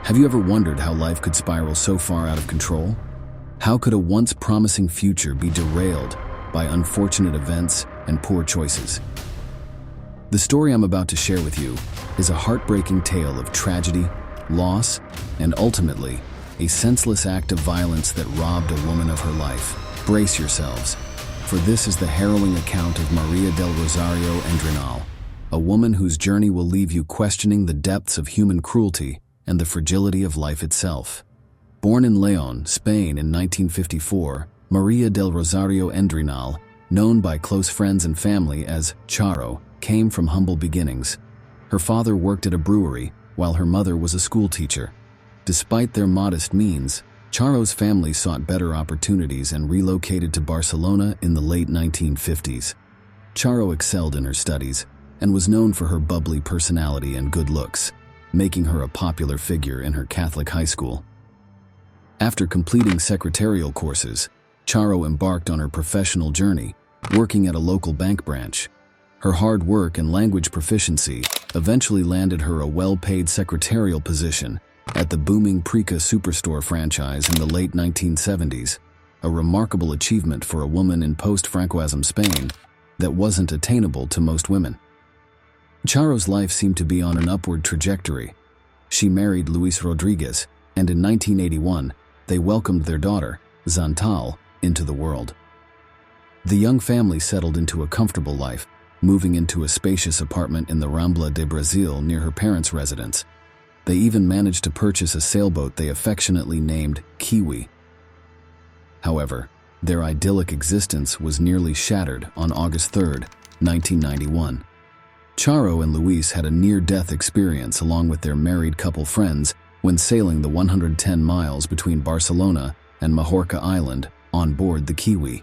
Have you ever wondered how life could spiral so far out of control? How could a once promising future be derailed by unfortunate events and poor choices? The story I'm about to share with you is a heartbreaking tale of tragedy, loss, and ultimately, a senseless act of violence that robbed a woman of her life. Brace yourselves, for this is the harrowing account of María del Rosario Endrinal, a woman whose journey will leave you questioning the depths of human cruelty and the fragility of life itself. Born in León, Spain in 1954, María del Rosario Endrinal, known by close friends and family as Charo, came from humble beginnings. Her father worked at a brewery, while her mother was a schoolteacher. Despite their modest means, Charo's family sought better opportunities and relocated to Barcelona in the late 1950s. Charo excelled in her studies and was known for her bubbly personality and good looks, making her a popular figure in her Catholic high school. After completing secretarial courses, Charo embarked on her professional journey, working at a local bank branch. Her hard work and language proficiency eventually landed her a well-paid secretarial position at the booming Prica superstore franchise in the late 1970s, a remarkable achievement for a woman in post-Francoism Spain that wasn't attainable to most women. Charo's life seemed to be on an upward trajectory. She married Luis Rodriguez, and in 1981, they welcomed their daughter, Zantal, into the world. The young family settled into a comfortable life, moving into a spacious apartment in the Rambla de Brasil near her parents' residence. They even managed to purchase a sailboat they affectionately named Kiwi. However, their idyllic existence was nearly shattered on August 3, 1991. Charo and Luis had a near-death experience along with their married couple friends when sailing the 110 miles between Barcelona and Majorca Island on board the Kiwi.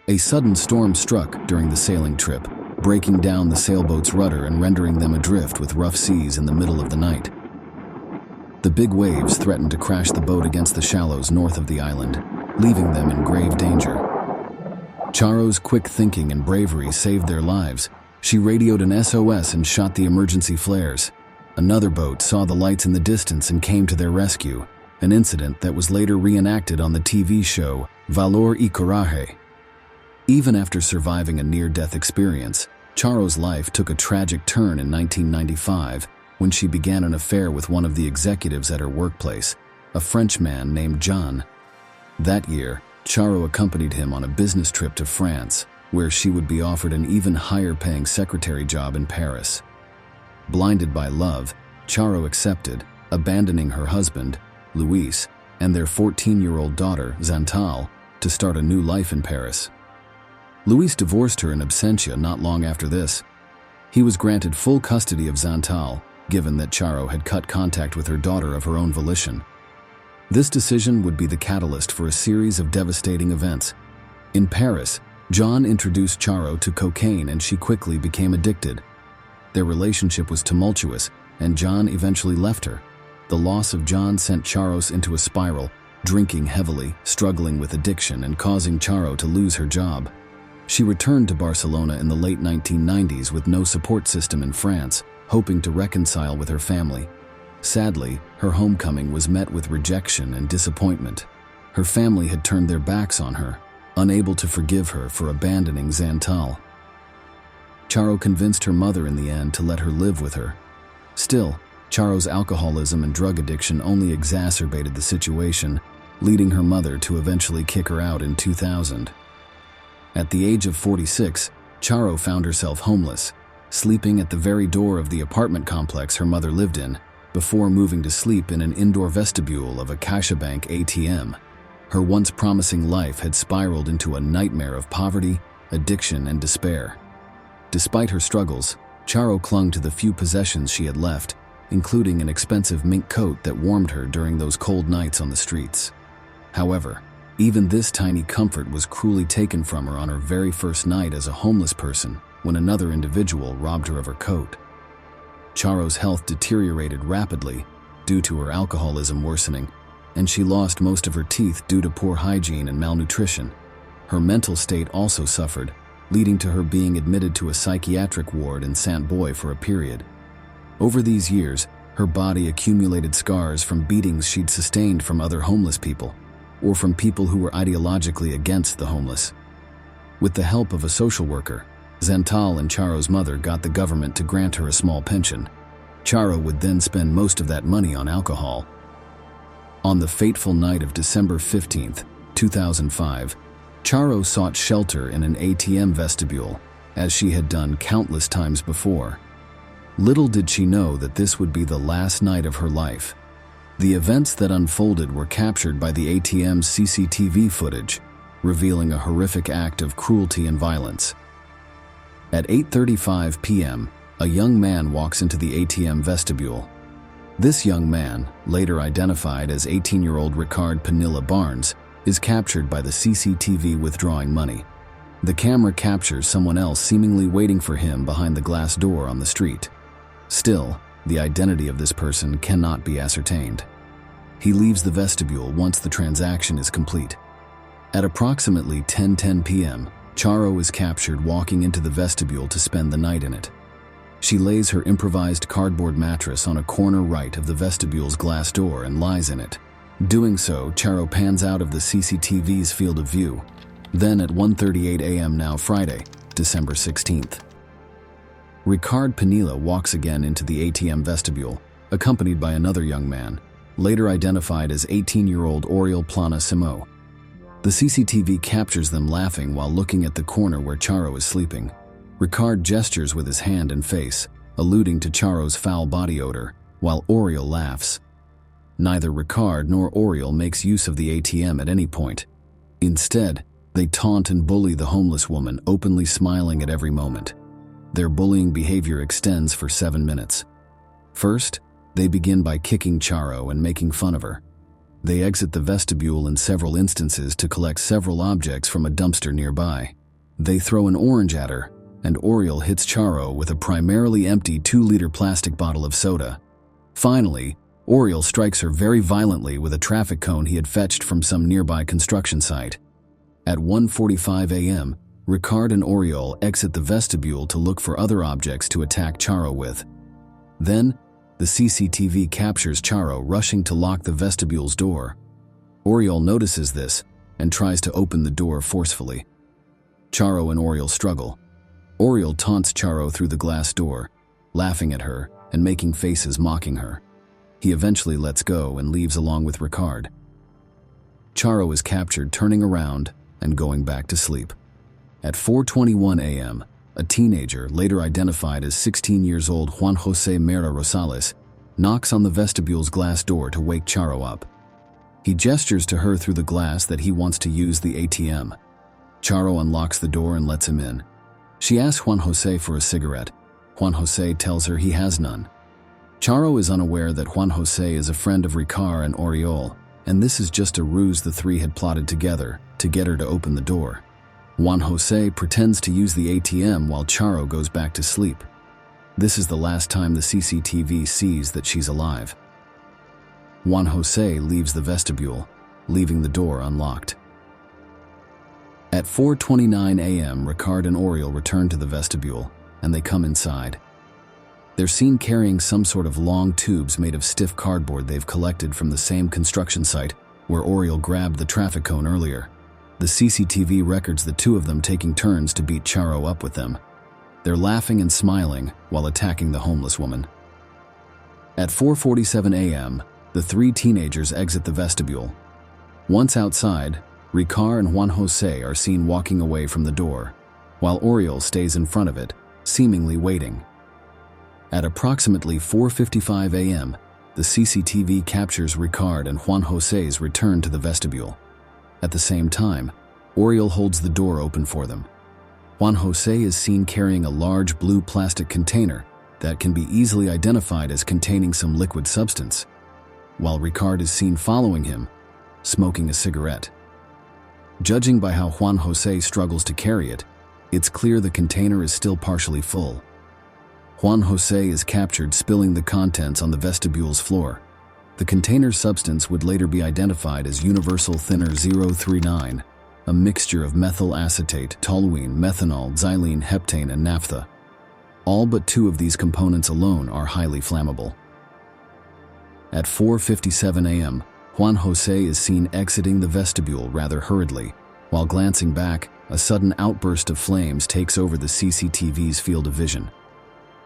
A sudden storm struck during the sailing trip, breaking down the sailboat's rudder and rendering them adrift with rough seas in the middle of the night. The big waves threatened to crash the boat against the shallows north of the island, leaving them in grave danger. Charo's quick thinking and bravery saved their lives. She radioed an SOS and shot the emergency flares. Another boat saw the lights in the distance and came to their rescue, an incident that was later reenacted on the TV show Valor y Coraje. Even after surviving a near-death experience, Charo's life took a tragic turn in 1995 when she began an affair with one of the executives at her workplace, a Frenchman named Jean. That year, Charo accompanied him on a business trip to France, where she would be offered an even higher-paying secretary job in Paris. Blinded by love, Charo accepted, abandoning her husband, Luis, and their 14-year-old daughter, Zantal, to start a new life in Paris. Luis divorced her in absentia not long after this. He was granted full custody of Zantal, given that Charo had cut contact with her daughter of her own volition. This decision would be the catalyst for a series of devastating events. In Paris, John introduced Charo to cocaine and she quickly became addicted. Their relationship was tumultuous, and John eventually left her. The loss of John sent Charo into a spiral, drinking heavily, struggling with addiction, and causing Charo to lose her job. She returned to Barcelona in the late 1990s with no support system in France, hoping to reconcile with her family. Sadly, her homecoming was met with rejection and disappointment. Her family had turned their backs on her, unable to forgive her for abandoning Zantal. Charo convinced her mother in the end to let her live with her. Still, Charo's alcoholism and drug addiction only exacerbated the situation, leading her mother to eventually kick her out in 2000. At the age of 46, Charo found herself homeless, sleeping at the very door of the apartment complex her mother lived in, before moving to sleep in an indoor vestibule of a CaixaBank ATM. Her once promising life had spiraled into a nightmare of poverty, addiction, and despair. Despite her struggles, Charo clung to the few possessions she had left, including an expensive mink coat that warmed her during those cold nights on the streets. However, even this tiny comfort was cruelly taken from her on her very first night as a homeless person when another individual robbed her of her coat. Charo's health deteriorated rapidly due to her alcoholism worsening, and she lost most of her teeth due to poor hygiene and malnutrition. Her mental state also suffered, leading to her being admitted to a psychiatric ward in Saint-Boy for a period. Over these years, Her body accumulated scars from beatings she'd sustained from other homeless people, or from people who were ideologically against the homeless. With the help of a social worker, Zantal and Charo's mother got the government to grant her a small pension. Charo would then spend most of that money on alcohol. On the fateful night of December 15, 2005, Charo sought shelter in an ATM vestibule, as she had done countless times before. Little did she know that this would be the last night of her life. The events that unfolded were captured by the ATM's CCTV footage, revealing a horrific act of cruelty and violence. At 8:35 p.m., a young man walks into the ATM vestibule. This young man, later identified as 18-year-old Ricard Penilla Barnes, is captured by the CCTV withdrawing money. The camera captures someone else seemingly waiting for him behind the glass door on the street. Still, the identity of this person cannot be ascertained. He leaves the vestibule once the transaction is complete. At approximately 10:10 p.m., Charo is captured walking into the vestibule to spend the night in it. She lays her improvised cardboard mattress on a corner right of the vestibule's glass door and lies in it. Doing so, Charo pans out of the CCTV's field of view. Then at 1:38 a.m. now Friday, December 16th. Ricard Penilla walks again into the ATM vestibule, accompanied by another young man, later identified as 18-year-old Oriol Plana Simo. The CCTV captures them laughing while looking at the corner where Charo is sleeping. Ricard gestures with his hand and face, alluding to Charo's foul body odor, while Oriol laughs. Neither Ricard nor Oriol makes use of the ATM at any point. Instead, they taunt and bully the homeless woman, openly smiling at every moment. Their bullying behavior extends for 7 minutes. First, they begin by kicking Charo and making fun of her. They exit the vestibule in several instances to collect several objects from a dumpster nearby. They throw an orange at her, and Oriol hits Charo with a primarily empty 2-liter plastic bottle of soda. Finally, Oriol strikes her very violently with a traffic cone he had fetched from some nearby construction site. At 1:45 a.m., Ricard and Oriol exit the vestibule to look for other objects to attack Charo with. Then, the CCTV captures Charo rushing to lock the vestibule's door. Oriol notices this and tries to open the door forcefully. Charo and Oriol struggle. Oriol taunts Charo through the glass door, laughing at her and making faces mocking her. He eventually lets go and leaves along with Ricard. Charo is captured turning around and going back to sleep. At 4:21 a.m., a teenager, later identified as 16 years old Juan Jose Mera Rosales, knocks on the vestibule's glass door to wake Charo up. He gestures to her through the glass that he wants to use the ATM. Charo unlocks the door and lets him in. She asks Juan Jose for a cigarette. Juan Jose tells her he has none. Charo is unaware that Juan Jose is a friend of Ricard and Oriol, and this is just a ruse the three had plotted together to get her to open the door. Juan Jose pretends to use the ATM while Charo goes back to sleep. This is the last time the CCTV sees that she's alive. Juan Jose leaves the vestibule, leaving the door unlocked. At 4:29 a.m., Ricard and Oriol return to the vestibule, and they come inside. They're seen carrying some sort of long tubes made of stiff cardboard they've collected from the same construction site where Oriol grabbed the traffic cone earlier. The CCTV records the two of them taking turns to beat Charo up with them. They're laughing and smiling while attacking the homeless woman. At 4:47 a.m., the three teenagers exit the vestibule. Once outside, Ricard and Juan Jose are seen walking away from the door, while Oriol stays in front of it, seemingly waiting. At approximately 4:55 a.m., the CCTV captures Ricard and Juan Jose's return to the vestibule. At the same time, Oriol holds the door open for them. Juan Jose is seen carrying a large blue plastic container that can be easily identified as containing some liquid substance, while Ricard is seen following him, smoking a cigarette. Judging by how Juan Jose struggles to carry it, it's clear the container is still partially full. Juan Jose is captured spilling the contents on the vestibule's floor. The container's substance would later be identified as Universal Thinner 039, a mixture of methyl acetate, toluene, methanol, xylene, heptane, and naphtha. All but two of these components alone are highly flammable. At 4:57 a.m., Juan Jose is seen exiting the vestibule rather hurriedly. While glancing back, a sudden outburst of flames takes over the CCTV's field of vision.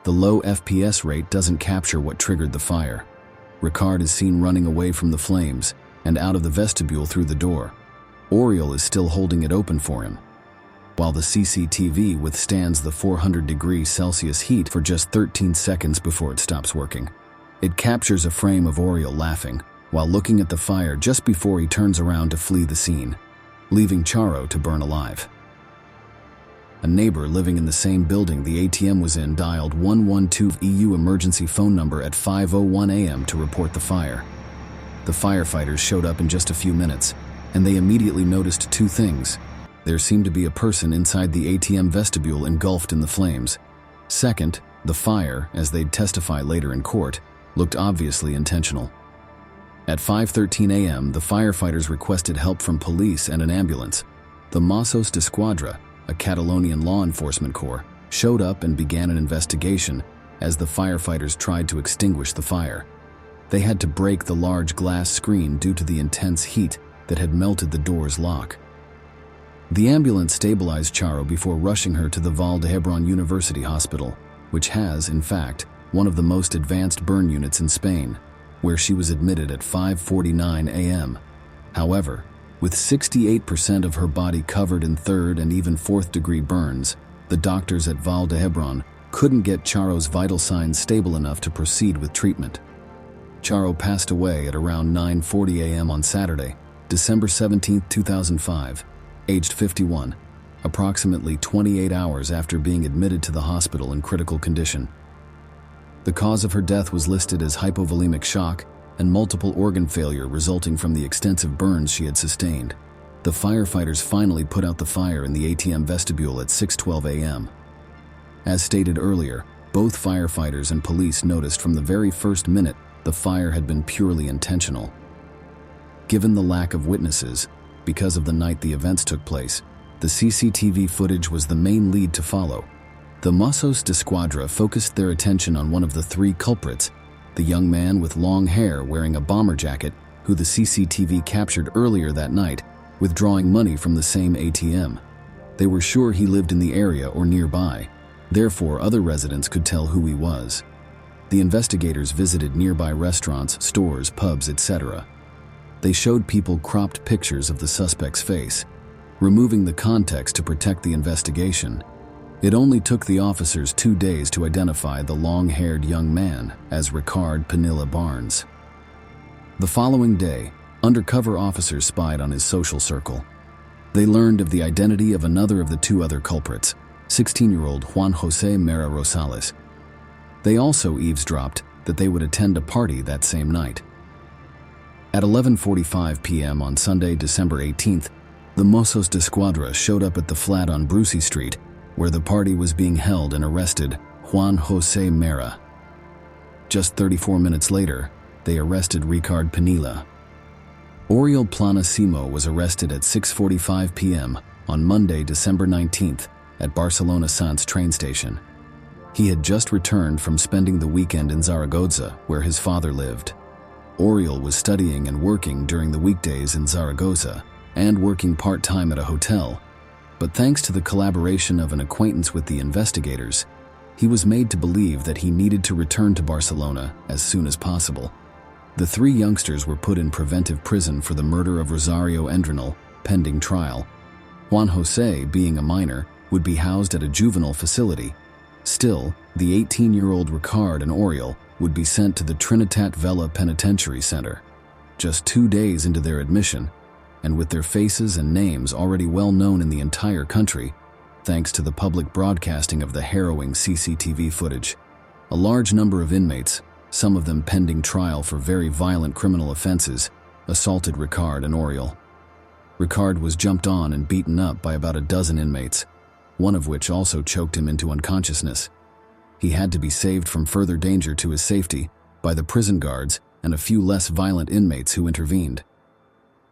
The low FPS rate doesn't capture what triggered the fire. Ricard is seen running away from the flames and out of the vestibule through the door. Oriol is still holding it open for him. While the CCTV withstands the 400°C heat for just 13 seconds before it stops working. It captures a frame of Oriol laughing while looking at the fire just before he turns around to flee the scene, leaving Charo to burn alive. A neighbor living in the same building the ATM was in dialed 112 EU emergency phone number at 5:01 a.m. to report the fire. The firefighters showed up in just a few minutes, and they immediately noticed two things. There seemed to be a person inside the ATM vestibule engulfed in the flames. Second, the fire, as they'd testify later in court, looked obviously intentional. At 5:13 a.m., the firefighters requested help from police and an ambulance. The Mossos d'Esquadra, a Catalonian law enforcement corps, showed up and began an investigation as the firefighters tried to extinguish the fire. They had to break the large glass screen due to the intense heat that had melted the door's lock. The ambulance stabilized Charo before rushing her to the Vall d'Hebron University Hospital, which has, in fact, one of the most advanced burn units in Spain, where she was admitted at 5:49 a.m. However, with 68% of her body covered in third and even fourth degree burns, the doctors at Vall d'Hebron couldn't get Charo's vital signs stable enough to proceed with treatment. Charo passed away at around 9:40 a.m. on Saturday, December 17, 2005, aged 51, approximately 28 hours after being admitted to the hospital in critical condition. The cause of her death was listed as hypovolemic shock and multiple organ failure resulting from the extensive burns she had sustained. The firefighters finally put out the fire in the ATM vestibule at 6:12 a.m. As stated earlier, both firefighters and police noticed from the very first minute the fire had been purely intentional. Given the lack of witnesses, because of the night the events took place, the CCTV footage was the main lead to follow. The Mossos d'Esquadra focused their attention on one of the three culprits, the young man with long hair wearing a bomber jacket who the CCTV captured earlier that night, withdrawing money from the same ATM. They were sure he lived in the area or nearby, therefore other residents could tell who he was. The investigators visited nearby restaurants, stores, pubs, etc. They showed people cropped pictures of the suspect's face, removing the context to protect the investigation. It only took the officers 2 days to identify the long-haired young man as Ricard Penilla Barnes. The following day, undercover officers spied on his social circle. They learned of the identity of another of the two other culprits, 16-year-old Juan Jose Mera Rosales. They also eavesdropped that they would attend a party that same night. At 11:45 p.m. on Sunday, December 18th, the Mossos d'Esquadra showed up at the flat on Brucey Street, where the party was being held, and arrested Juan Jose Mera. Just 34 minutes later, they arrested Ricard Penilla. Oriol Planasimo was arrested at 6:45 p.m. on Monday, December 19th, at Barcelona Sants train station. He had just returned from spending the weekend in Zaragoza, where his father lived. Oriol was studying and working during the weekdays in Zaragoza, and working part-time at a hotel. But thanks to the collaboration of an acquaintance with the investigators, he was made to believe that he needed to return to Barcelona as soon as possible. The three youngsters were put in preventive prison for the murder of Rosario Endrinal, pending trial. Juan Jose, being a minor, would be housed at a juvenile facility. Still, the 18-year-old Ricard and Oriol would be sent to the Trinitat Vella Penitentiary Center. Just 2 days into their admission, and with their faces and names already well known in the entire country, thanks to the public broadcasting of the harrowing CCTV footage, a large number of inmates, some of them pending trial for very violent criminal offenses, assaulted Ricard and Oriol. Ricard was jumped on and beaten up by about a dozen inmates, one of which also choked him into unconsciousness. He had to be saved from further danger to his safety by the prison guards and a few less violent inmates who intervened.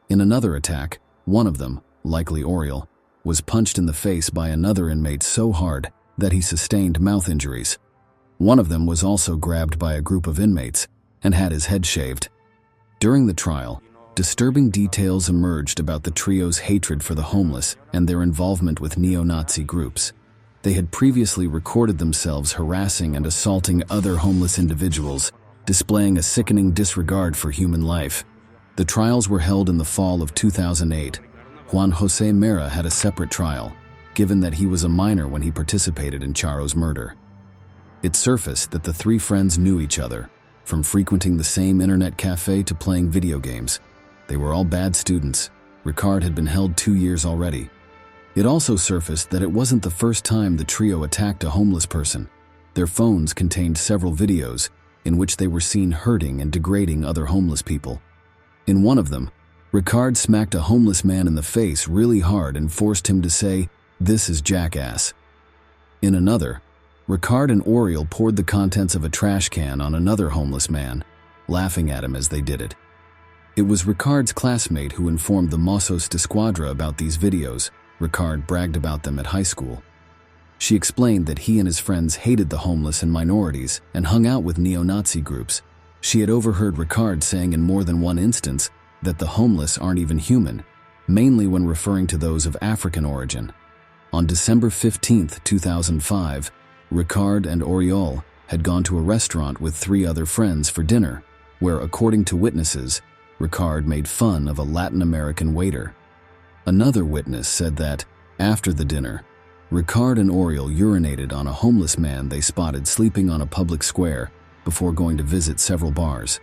In another attack, one of them, likely Oriol, was punched in the face by another inmate so hard that he sustained mouth injuries. One of them was also grabbed by a group of inmates and had his head shaved. During the trial, disturbing details emerged about the trio's hatred for the homeless and their involvement with neo-Nazi groups. They had previously recorded themselves harassing and assaulting other homeless individuals, displaying a sickening disregard for human life. The trials were held in the fall of 2008. Juan Jose Mera had a separate trial, given that he was a minor when he participated in Charo's murder. It surfaced that the three friends knew each other, from frequenting the same internet cafe to playing video games. They were all bad students. Ricard had been held 2 years already. It also surfaced that it wasn't the first time the trio attacked a homeless person. Their phones contained several videos in which they were seen hurting and degrading other homeless people. In one of them, Ricard smacked a homeless man in the face really hard and forced him to say, "This is jackass." In another, Ricard and Oriol poured the contents of a trash can on another homeless man, laughing at him as they did it. It was Ricard's classmate who informed the Mossos d'Esquadra about these videos. Ricard bragged about them at high school. She explained that he and his friends hated the homeless and minorities and hung out with neo-Nazi groups. She had overheard Ricard saying in more than one instance that the homeless aren't even human, mainly when referring to those of African origin. On December 15, 2005, Ricard and Oriol had gone to a restaurant with 3 other friends for dinner, where, according to witnesses, Ricard made fun of a Latin American waiter. Another witness said that, after the dinner, Ricard and Oriol urinated on a homeless man they spotted sleeping on a public square before going to visit several bars.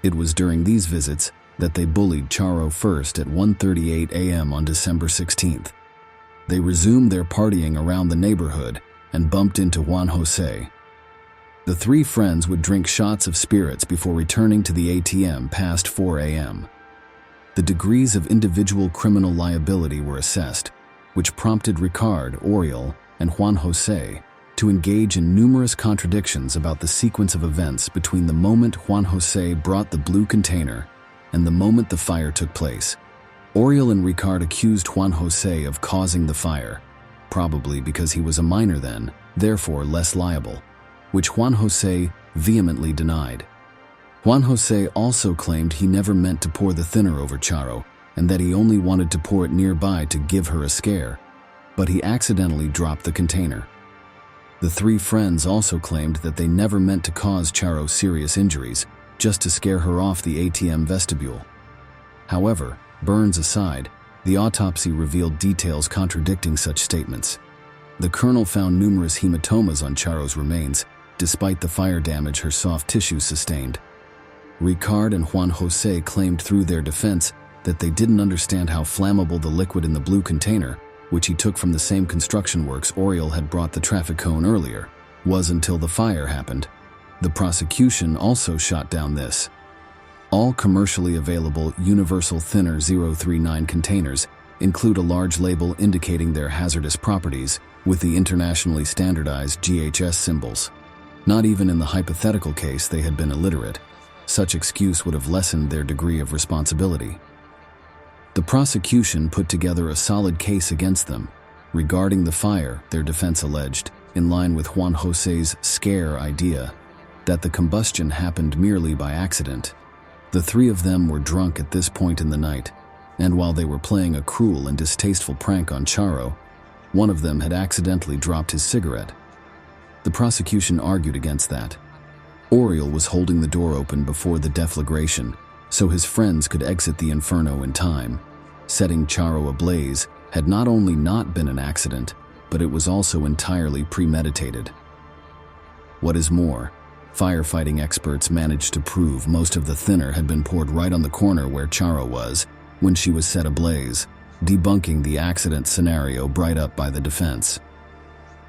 It was during these visits that they bullied Charo first at 1:38 a.m. on December 16th. They resumed their partying around the neighborhood and bumped into Juan Jose. The 3 friends would drink shots of spirits before returning to the ATM past 4 a.m. The degrees of individual criminal liability were assessed, which prompted Ricard, Oriol, and Juan Jose to engage in numerous contradictions about the sequence of events between the moment Juan Jose brought the blue container and the moment the fire took place. Oriol and Ricard accused Juan Jose of causing the fire, probably because he was a minor then, therefore less liable, which Juan Jose vehemently denied. Juan Jose also claimed he never meant to pour the thinner over Charo and that he only wanted to pour it nearby to give her a scare, but he accidentally dropped the container. The 3 friends also claimed that they never meant to cause Charo serious injuries, just to scare her off the ATM vestibule. However, burns aside, the autopsy revealed details contradicting such statements. The colonel found numerous hematomas on Charo's remains, despite the fire damage her soft tissue sustained. Ricard and Juan Jose claimed through their defense that they didn't understand how flammable the liquid in the blue container, which he took from the same construction works Oriol had brought the traffic cone earlier, was until the fire happened. The prosecution also shot down this. All commercially available Universal Thinner 039 containers include a large label indicating their hazardous properties with the internationally standardized GHS symbols. Not even in the hypothetical case they had been illiterate, such excuse would have lessened their degree of responsibility. The prosecution put together a solid case against them. Regarding the fire, their defense alleged, in line with Juan Jose's scare idea, that the combustion happened merely by accident. The 3 of them were drunk at this point in the night, and while they were playing a cruel and distasteful prank on Charo, one of them had accidentally dropped his cigarette. The prosecution argued against that. Oriol was holding the door open before the deflagration, so his friends could exit the inferno in time. Setting Charo ablaze had not only not been an accident, but it was also entirely premeditated. What is more, firefighting experts managed to prove most of the thinner had been poured right on the corner where Charo was when she was set ablaze, debunking the accident scenario brought up by the defense.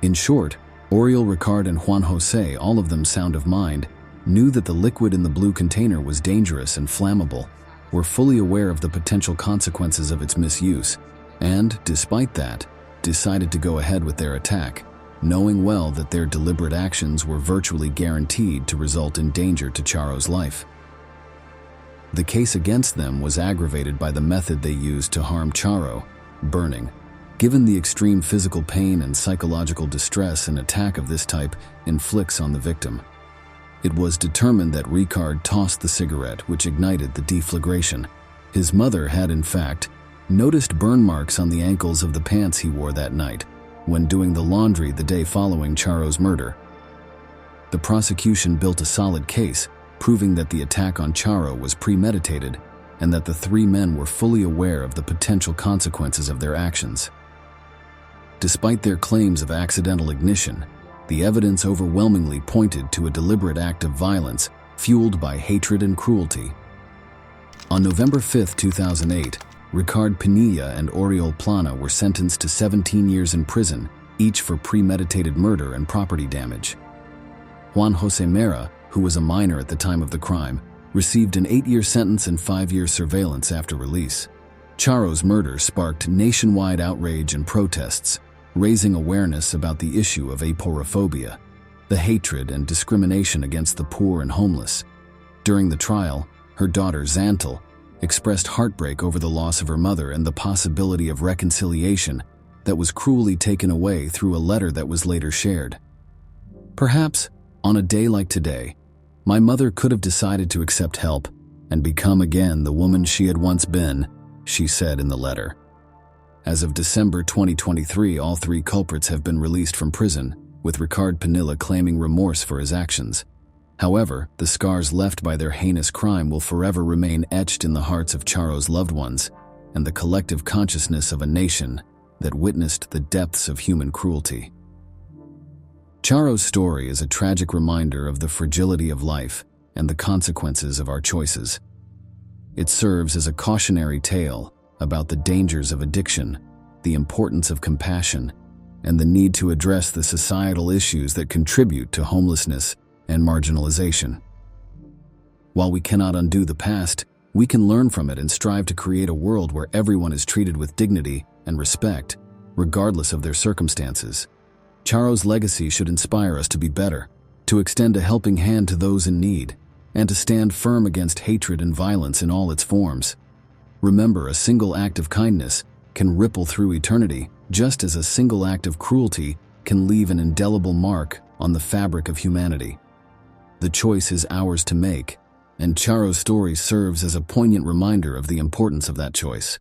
In short, Oriol, Ricard, and Juan Jose, all of them sound of mind, knew that the liquid in the blue container was dangerous and flammable, were fully aware of the potential consequences of its misuse, and, despite that, decided to go ahead with their attack, knowing well that their deliberate actions were virtually guaranteed to result in danger to Charo's life. The case against them was aggravated by the method they used to harm Charo, burning. Given the extreme physical pain and psychological distress an attack of this type inflicts on the victim. It was determined that Ricard tossed the cigarette, which ignited the deflagration. His mother had, in fact, noticed burn marks on the ankles of the pants he wore that night when doing the laundry the day following Charo's murder. The prosecution built a solid case, proving that the attack on Charo was premeditated and that the three men were fully aware of the potential consequences of their actions. Despite their claims of accidental ignition, the evidence overwhelmingly pointed to a deliberate act of violence fueled by hatred and cruelty. On November 5, 2008, Ricard Pinilla and Oriol Plana were sentenced to 17 years in prison, each for premeditated murder and property damage. Juan José Mera, who was a minor at the time of the crime, received an 8-year sentence and 5-year surveillance after release. Charo's murder sparked nationwide outrage and protests, raising awareness about the issue of aporophobia, the hatred and discrimination against the poor and homeless. During the trial, her daughter Xantal expressed heartbreak over the loss of her mother and the possibility of reconciliation that was cruelly taken away through a letter that was later shared. "Perhaps, on a day like today, my mother could have decided to accept help and become again the woman she had once been," she said in the letter. As of December 2023, all three culprits have been released from prison, with Ricard Pinilla claiming remorse for his actions. However, the scars left by their heinous crime will forever remain etched in the hearts of Charo's loved ones and the collective consciousness of a nation that witnessed the depths of human cruelty. Charo's story is a tragic reminder of the fragility of life and the consequences of our choices. It serves as a cautionary tale about the dangers of addiction, the importance of compassion, and the need to address the societal issues that contribute to homelessness and marginalization. While we cannot undo the past, we can learn from it and strive to create a world where everyone is treated with dignity and respect, regardless of their circumstances. Charo's legacy should inspire us to be better, to extend a helping hand to those in need, and to stand firm against hatred and violence in all its forms. Remember, a single act of kindness can ripple through eternity, just as a single act of cruelty can leave an indelible mark on the fabric of humanity. The choice is ours to make, and Charo's story serves as a poignant reminder of the importance of that choice.